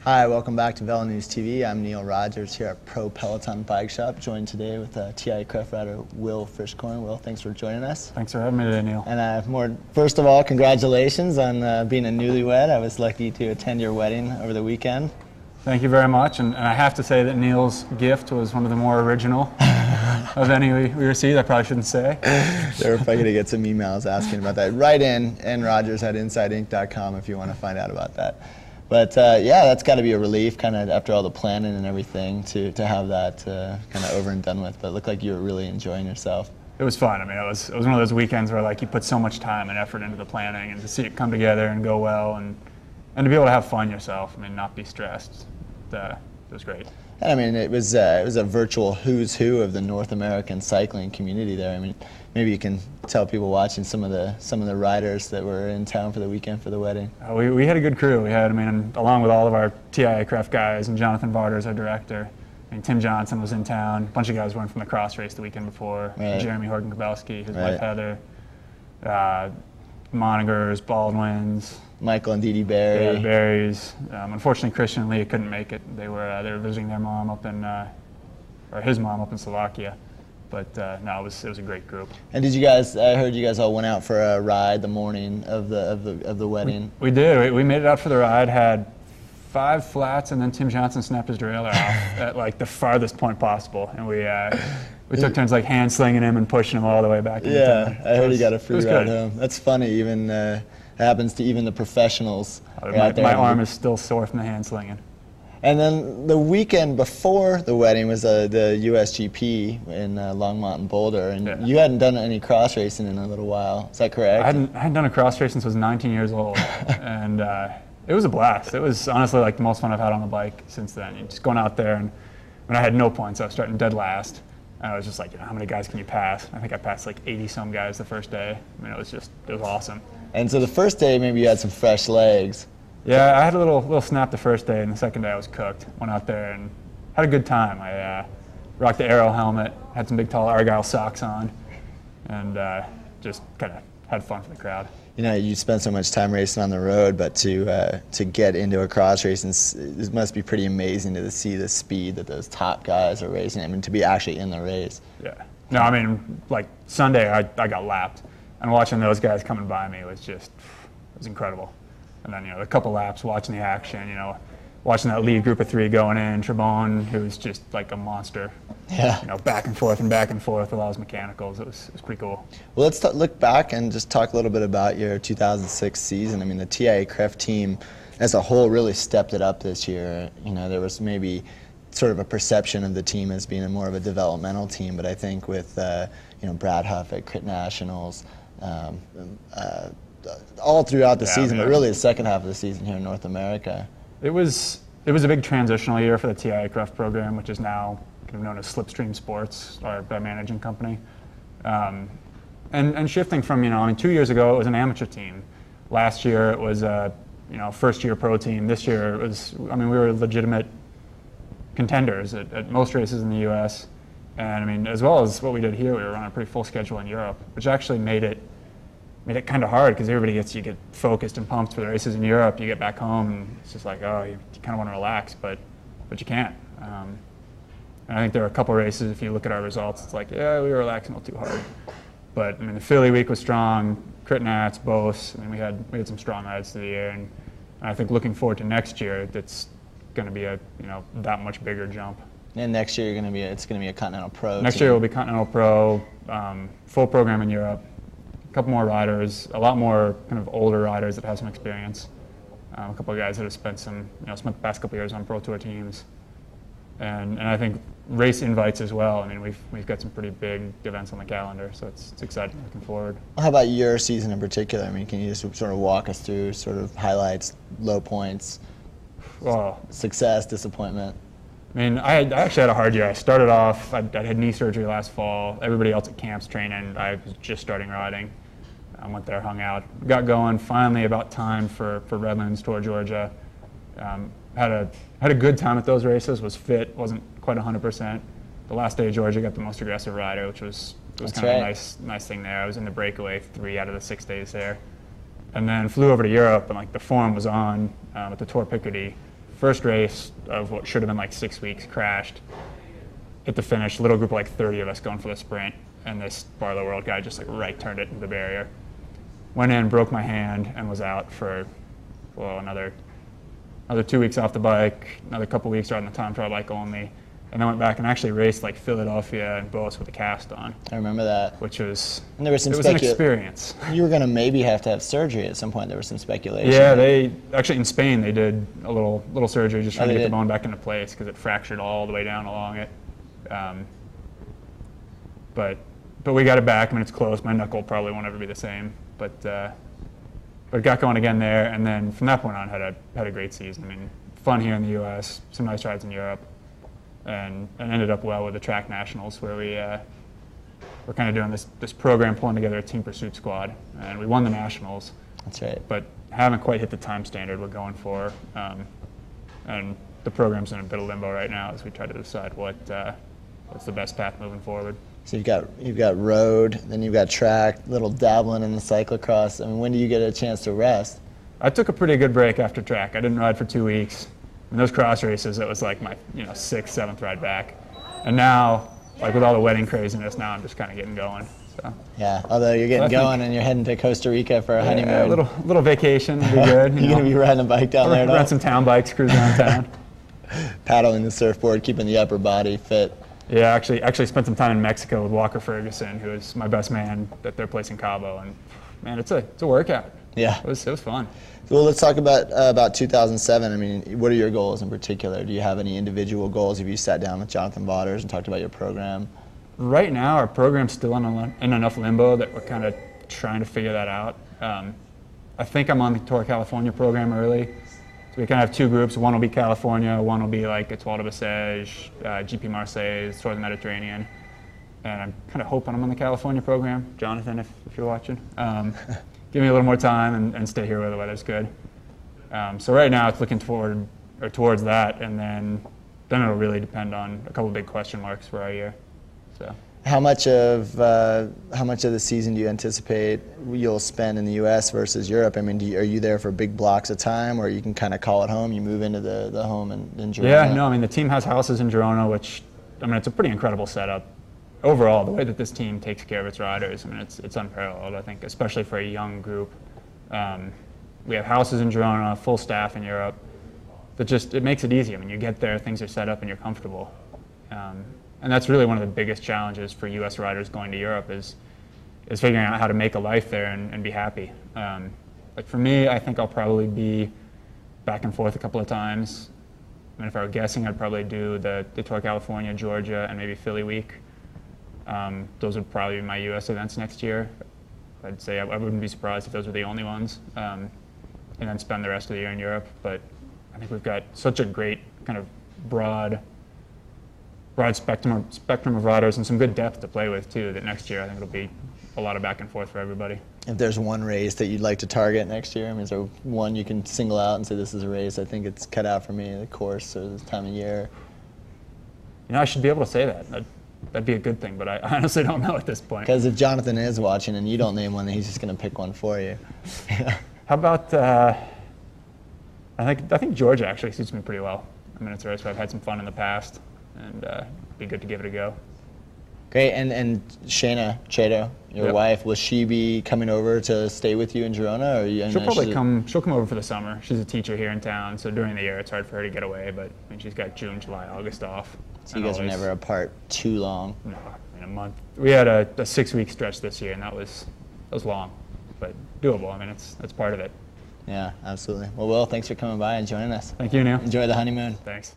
Hi, welcome back to VeloNewsTV. I'm Neal Rogers here at Pro Peloton Bike Shop, joined today with TI Craft rider Will Frischkorn. Will, thanks for joining us. Thanks for having me today, Neal. And first of all, congratulations on being a newlywed. I was lucky to attend your wedding over the weekend. Thank you very much, and I have to say that Neal's gift was one of the more original of any we received. I probably shouldn't say. We're probably going to get some emails asking about that. Write in nrogers@insideinc.com if you want to find out about that. But yeah, that's got to be a relief, kind of after all the planning and everything, to have that kind of over and done with. But it looked like you were really enjoying yourself. It was fun. I mean, it was one of those weekends where like you put so much time and effort into the planning, and to see it come together and go well, and to be able to have fun yourself. I mean, not be stressed. It was great. And I mean, it was a virtual who's who of the North American cycling community there. I mean, maybe you can tell people watching some of the riders that were in town for the weekend for the wedding. We had a good crew. We had, I mean, along with all of our TI Craft guys and Jonathan Varder's our director. I mean, Tim Johnson was in town. A bunch of guys went from the cross race the weekend before. Right. Jeremy Horgan-Kabelski, his wife Heather, Monigers, Baldwins. Michael and Dee Dee Barry. Yeah, the Barrys. Unfortunately, Christian and Leah couldn't make it. They were visiting their mom up in, or his mom up in Slovakia. But no, it was a great group. And did you guys? I heard you guys all went out for a ride the morning of the wedding. We did. We made it out for the ride. Had 5 flats, and then Tim Johnson snapped his derailleur off at like the farthest point possible, and we took turns like hand slinging him and pushing him all the way back. Yeah, I heard he got a free ride home. That's funny. Even happens to even the professionals. My arm is still sore from the hand slinging. And then the weekend before the wedding was the USGP in Longmont and Boulder, and you hadn't done any cross racing in a little while. Is that correct? I hadn't done a cross race since I was 19 years old, and it was a blast. It was honestly like the most fun I've had on the bike since then. Just going out there, and when I had no points, I was starting dead last. And I was just like, how many guys can you pass? I think I passed like 80-some guys the first day. I mean, it was awesome. And so the first day, maybe you had some fresh legs. Yeah, I had a little snap the first day, and the second day I was cooked. Went out there and had a good time. I rocked the Aero helmet, had some big tall Argyle socks on, and just kind of had fun for the crowd. You know, you spend so much time racing on the road, but to get into a cross race, it must be pretty amazing to see the speed that those top guys are racing. I mean, to be actually in the race. Yeah. No, I mean, like Sunday, I got lapped, and watching those guys coming by me was incredible. And then, a couple laps, watching the action, watching that lead group of 3 going in, Trebon, who was just like a monster. Yeah. Back and forth with all his mechanicals. It was pretty cool. Well, let's look back and just talk a little bit about your 2006 season. I mean, the TIA Craft team as a whole really stepped it up this year. There was maybe sort of a perception of the team as being more of a developmental team, but I think with Brad Huff at Crit Nationals, all throughout the season, but really the second half of the season here in North America. It was a big transitional year for the TI Craft program, which is now kind of known as Slipstream Sports, our managing company. And shifting from, 2 years ago it was an amateur team. Last year it was a first year pro team. This year it was, we were legitimate contenders at most races in the US. And as well as what we did here, we were on a pretty full schedule in Europe, which actually made it kind of hard because you get focused and pumped for the races in Europe. You get back home and it's just like, oh, you kind of want to relax, but you can't. And I think there were a couple races, if you look at our results, it's like, yeah, we were relaxing a little too hard. But the Philly week was strong, Crit Nats, Bose. We had some strong rides through the year, and I think looking forward to next year, it's going to be a that much bigger jump. And next year it's going to be a Continental Pro. Next year will be Continental Pro, full program in Europe. A couple more riders, a lot more kind of older riders that have some experience. A couple of guys that have spent the past couple of years on Pro Tour teams, and I think race invites as well. We've got some pretty big events on the calendar, so it's exciting. Looking forward. How about your season in particular? Can you just sort of walk us through sort of highlights, low points, success, disappointment? I actually had a hard year. I started off, I had knee surgery last fall. Everybody else at camp's training. I was just starting riding. I went there, hung out, got going. Finally, about time for Redlands Tour Georgia. Had a good time at those races. Was fit, wasn't quite 100%. The last day of Georgia, got the most aggressive rider, which was kind of a nice thing there. I was in the breakaway 3 out of the 6 days there, and then flew over to Europe, and the form was on at the Tour Picardy. first race of what should have been like 6 weeks, crashed at the finish. Little group of like 30 of us going for the sprint, and this Barlow World guy just like right turned it into the barrier. Went in, broke my hand, and was out for, well, another 2 weeks off the bike, another couple weeks riding the time trial bike only, and then went back and actually raced like Philadelphia and Boas with a cast on. I remember that. Which was, and there was it was an experience. You were going to maybe have to have surgery at some point. There was some speculation. Yeah, they actually in Spain they did a little surgery just trying to get the bone back into place because it fractured all the way down along it. But we got it back. I mean, it's close. My knuckle probably won't ever be the same. But it got going again there, and then from that point on had a great season. I mean, fun here in the U.S., some nice rides in Europe, and ended up well with the track nationals where we're kind of doing this program, pulling together a team pursuit squad, and we won the nationals. That's right. But haven't quite hit the time standard we're going for, and the program's in a bit of limbo right now as we try to decide what's the best path moving forward. So you've got road, then you've got track, little dabbling in the cyclocross. I mean, when do you get a chance to rest? I took a pretty good break after track. I didn't ride for 2 weeks. In those cross races, it was like my 6th, 7th ride back. And now, like with all the wedding craziness, now I'm just kind of getting going. So. Yeah, although you're getting going and you're heading to Costa Rica for a honeymoon. Yeah, a little vacation would be good. You're going to be riding a bike down there at all? Ride some town bikes, cruise around town. Paddling the surfboard, keeping the upper body fit. Yeah, actually spent some time in Mexico with Walker Ferguson, who is my best man at their place in Cabo, and man, it's a workout. Yeah, it was fun. Well, let's talk about 2007. I mean, what are your goals in particular? Do you have any individual goals? Have you sat down with Jonathan Botters and talked about your program? Right now, our program's still in enough limbo that we're kind of trying to figure that out. I think I'm on the Tour California program early. We kind of have two groups. One will be California, one will be like Étoile de Bessèges, GP Marseille, Tour of the Mediterranean. And I'm kind of hoping I'm on the California program. Jonathan, if you're watching. Give me a little more time and stay here where the weather's good. So right now it's looking towards that, and then it'll really depend on a couple of big question marks for our year. So. How much of the season do you anticipate you'll spend in the U.S. versus Europe? I mean, are you there for big blocks of time, or you can kind of call it home? You move into the home in Girona? Yeah, no, I mean, the team has houses in Girona, which, I mean, it's a pretty incredible setup. Overall, the way that this team takes care of its riders, I mean, it's unparalleled, I think, especially for a young group. We have houses in Girona, full staff in Europe. It makes it easy. I mean, you get there, things are set up, and you're comfortable. And that's really one of the biggest challenges for U.S. riders going to Europe is figuring out how to make a life there and be happy. Like for me, I think I'll probably be back and forth a couple of times. I mean, if I were guessing, I'd probably do the Tour California, Georgia, and maybe Philly week. Those would probably be my U.S. events next year. I'd say I wouldn't be surprised if those were the only ones. And then spend the rest of the year in Europe. But I think we've got such a great kind of broad spectrum of riders and some good depth to play with too, that next year I think it'll be a lot of back and forth for everybody. If there's one race that you'd like to target next year, I mean, is there one you can single out and say this is a race I think it's cut out for me, the course or this time of year? You know, I should be able to say that. That'd be a good thing, but I honestly don't know at this point. Because if Jonathan is watching and you don't name one, then he's just going to pick one for you. How about, I think Georgia actually suits me pretty well. I mean, it's a race where I've had some fun in the past, and be good to give it a go. Great, and Shayna Chato, your wife, will she be coming over to stay with you in Girona? Or she'll probably she'll come over for the summer. She's a teacher here in town, so during the year it's hard for her to get away, but I mean, she's got June, July, August off. So you guys are never apart too long? No, I mean, a month. We had a 6-week stretch this year, and that was long, but doable. I mean, that's part of it. Yeah, absolutely. Well, Will, thanks for coming by and joining us. Thank you, Neal. Enjoy the honeymoon. Thanks.